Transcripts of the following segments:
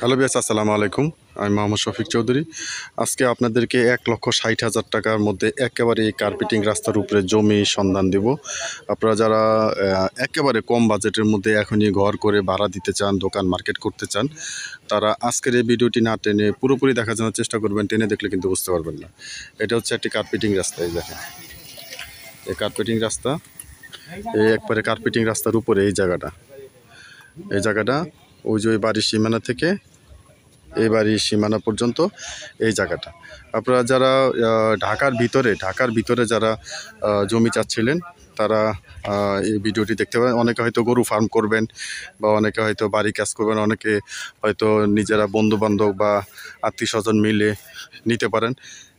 Hello বিয়াস, আসসালামু আলাইকুম। আমি মোহাম্মদ শফিক চৌধুরী। আজকে আপনাদেরকে 1,60,000 টাকার মধ্যে একেবারে কার্পেটিং রাস্তার উপরে জমি সন্ধান দেব। আপনারা যারা একেবারে কম বাজেটের মধ্যে এখনই ঘর করে ভাড়া দিতে চান, দোকান মার্কেট করতে চান, তারা আজকের এই ভিডিওটি না টেনে পুরোপুরি দেখার জন্য চেষ্টা করবেন। টেনে দেখলে কিন্তু বুঝতে পারবেন না। এটা হচ্ছে একটি কার্পেটিং রাস্তা। এই দেখেন, এই কার্পেটিং রাস্তা, এই একবারে কার্পেটিং রাস্তার উপরে এই জায়গাটা ওই যে বাড়ির সীমানা থেকে এই বাড়ির সীমানা পর্যন্ত এই জায়গাটা। আপনারা যারা ঢাকার ভিতরে যারা জমি চাচ্ছিলেন, তারা এই ভিডিওটি দেখতে পারেন। অনেকে হয়তো গরু ফার্ম করবেন, বা অনেকে হয়তো বাড়ি কাজ করবেন, অনেকে হয়তো নিজেরা বন্ধুবান্ধব বা আত্মীয় স্বজন মিলে নিতে পারেন।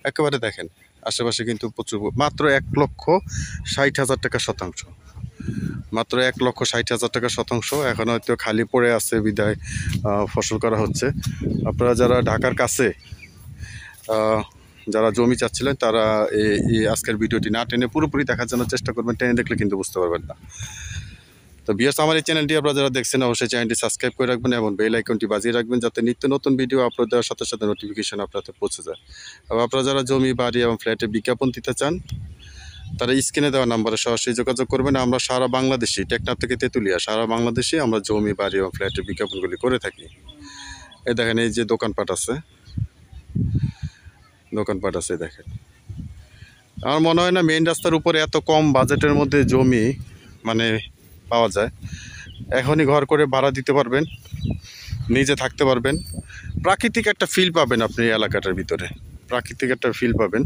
একেবারে দেখেন আশেপাশে কিন্তু প্রচুর, মাত্র 1,60,000 টাকা শতাংশ, মাত্র 1,60,000 টাকা শতাংশ। এখন হয়তো খালি পড়ে আছে বিদায় ফসল করা হচ্ছে। আপনারা যারা ঢাকার কাছে যারা জমি চাচ্ছিলেন, তারা এই আজকের ভিডিওটি না টেনে পুরোপুরি দেখার জন্য চেষ্টা করবেন। টেনে দেখলে কিন্তু বুঝতে পারবেন না। তো ভিউয়ার্স, আমার এই চ্যানেলটি আপনারা যারা দেখছেন, অবশ্যই চ্যানেলটি সাবস্ক্রাইব করে রাখবেন এবং বেল আইকনটি বাজিয়ে রাখবেন, যাতে নিত্য নতুন ভিডিও আপলোড দেওয়ার সাথে সাথে নোটিফিকেশন আপনাদের পৌঁছে যায়। এবং আপনারা যারা জমি, বাড়ি এবং ফ্ল্যাটে বিজ্ঞাপন দিতে চান, তারা স্ক্রিনে দেওয়া নাম্বারে সরাসরি যোগাযোগ করবেন। আমরা সারা বাংলাদেশে, টেকনাফ থেকে তেঁতুলিয়া, সারা বাংলাদেশে আমরা জমি, বাড়ি এবং ফ্ল্যাটের বিজ্ঞাপনগুলি করে থাকি। এই দেখেন, এই যে দোকানপাট আছে দেখেন। আমার মনে হয় না মেইন রাস্তার উপরে এত কম বাজেটের মধ্যে জমি মানে পাওয়া যায়। এখনই ঘর করে ভাড়া দিতে পারবেন, নিজে থাকতে পারবেন, প্রাকৃতিক একটা ফিল পাবেন আপনি এই এলাকাটার ভিতরে, প্রাকৃতিক একটা ফিল পাবেন।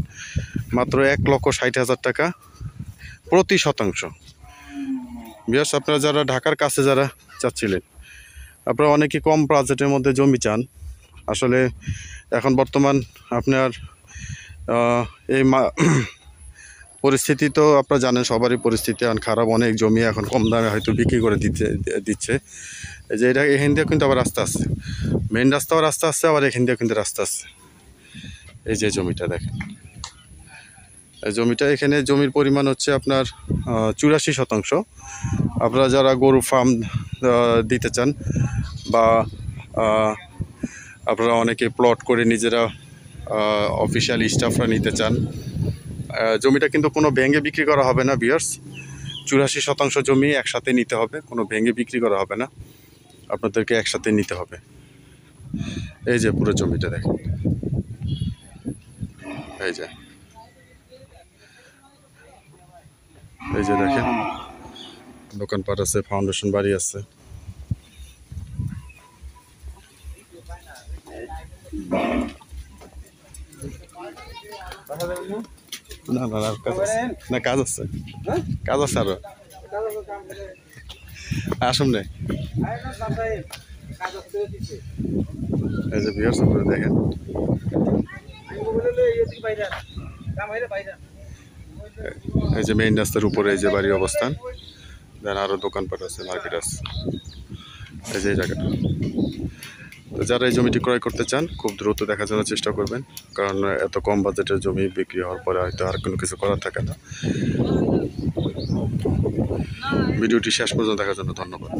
মাত্র 1,60,000 টাকা প্রতি শতাংশ। বিয়াস, আপনারা যারা ঢাকার কাছে যারা চাচ্ছিলেন, আপনারা অনেকে কম বাজেটের মধ্যে জমি চান। আসলে এখন বর্তমান আপনার এই পরিস্থিতি তো আপনারা জানেন, সবারই পরিস্থিতি এখন খারাপ। অনেক জমি এখন কম দামে হয়তো বিক্রি করে দিচ্ছে। এই যে এটা এখান দিয়ে কিন্তু আবার রাস্তা আছে, মেন রাস্তাও রাস্তা আছে, আবার এখান দিয়ে কিন্তু রাস্তা আছে। এই যে জমিটা দেখেন, এই জমিটা, এখানে জমির পরিমাণ হচ্ছে আপনার 84 শতাংশ। আপনারা যারা গরু ফার্ম দিতে চান, বা আপনারা অনেকে প্লট করে নিজেরা অফিসিয়াল স্টাফরা নিতে চান, জমিটা কিন্তু কোনো ভেঙে বিক্রি করা হবে না ভিউয়ার্স। 84 শতাংশ জমি একসাথে নিতে হবে, কোনো ভেঙে বিক্রি করা হবে না, আপনাদেরকে একসাথে নিতে হবে। এই যে পুরো জমিটা দেখেন, এই যে দেখেন, দোকানপাট আছে, ফাউন্ডেশন বাড়ি আছে। না না না, কাজ আছে আরো, আসুন রে। এই যে ভিউয়ার্স, আপনারা দেখেন, এই যে মেইন রাস্তার উপরে এই যে বাড়ির অবস্থান, দেন আরো দোকানপাট আছে, মার্কেট আছে। এই যে এই জায়গাটা, তো যারা এই জমিটি ক্রয় করতে চান, খুব দ্রুত দেখার জন্য চেষ্টা করবেন, কারণ এত কম বাজেটের জমি বিক্রি হওয়ার পরে হয়তো আর কোনো কিছু করার থাকে না। ভিডিওটি শেষ পর্যন্ত দেখার জন্য ধন্যবাদ।